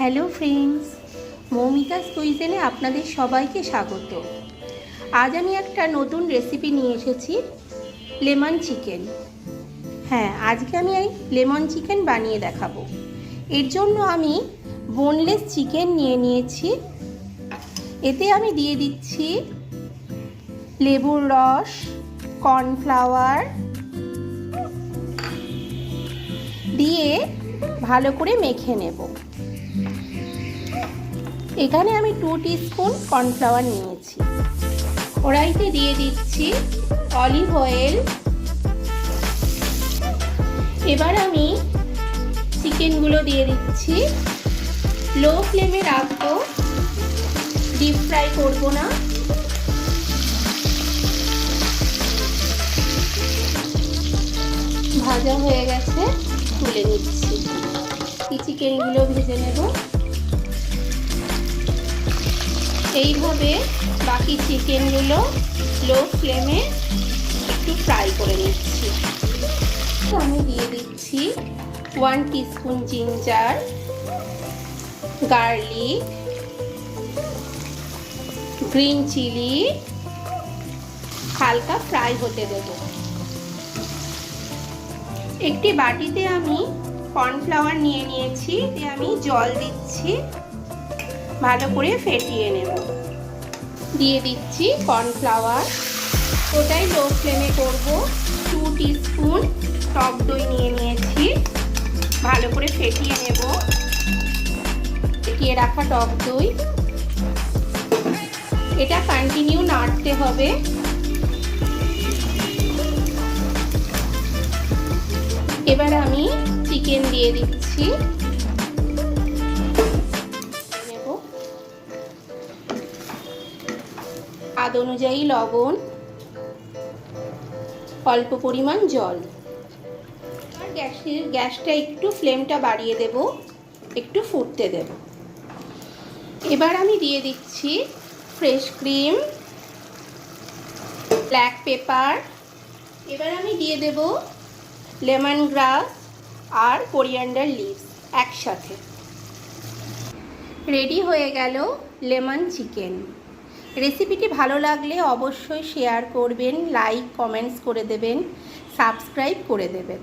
Hello friends, Moumita's কুইজেনে আপনাদের সবাইকে স্বাগত। আজ আমি একটা নতুন রেসিপি নিয়ে এসেছি, লেমন চিকেন। হ্যাঁ, আজকে আমি এই লেমন চিকেন বানিয়ে দেখাবো। এর জন্য আমি বোনলেস চিকেন নিয়ে নিয়েছি। এতে আমি দিয়ে দিচ্ছি লেবুর রস, কর্নফ্লাওয়ার দিয়ে ভালো করে মেখে নেব। এখানে আমি 2 টিস্পুন কর্নফ্লাওয়ার নিয়েছি। কড়াইতে দিয়ে দিচ্ছি অলিভ অয়েল। এবার আমি চিকেনগুলো দিয়ে দিচ্ছি। লো ফ্লেমে রাখবো, ডিপ ফ্রাই করবো না। ভাজা হয়ে গেছে, তুলে নিচ্ছি। এই চিকেনগুলো ভেজে নেব। এইভাবে বাকি চিকেনগুলো লো ফ্লেমে একটু ফ্রাই করে নিচ্ছি। আমি দিয়ে দিচ্ছি 1 teaspoon ginger, garlic, green chilli হালকা ফ্রাই হতে দেব। একটি বাটিতে আমি কর্নফ্লাওয়ার নিয়ে নিয়েছি, এতে আমি জল দিচ্ছি, ভালো করে ফেটিয়ে নেব। দিয়ে দিচ্ছি কর্নফ্লাওয়ার, ওটাই লো ফ্লেমে করব। 2 টিস্পুন টক দই নিয়ে নিয়েছি, ভালো করে ফেটিয়ে নেব। ফেটিয়ে রাখা টক দই, এটা কন্টিনিউ নাড়তে হবে। এবার আমি চিকেন দিয়ে দিচ্ছি। স্বাদ অনুযায়ী লবণ, অল্প পরিমাণ জল। আর গ্যাসটা একটু ফ্লেমটা বাড়িয়ে দেব, একটু ফুটতে দেব। এবার আমি দিয়ে দিচ্ছি ফ্রেশ ক্রিম, ব্ল্যাক পেপার। এবার আমি দিয়ে দেব লেমন গ্রাস আর কোরিয়ান্ডার লিভস একসাথে। রেডি হয়ে গেল লেমন চিকেন। রেসিপিটি ভালো লাগলে অবশ্যই শেয়ার করবেন, লাইক কমেন্টস করে দেবেন, সাবস্ক্রাইব করে দেবেন।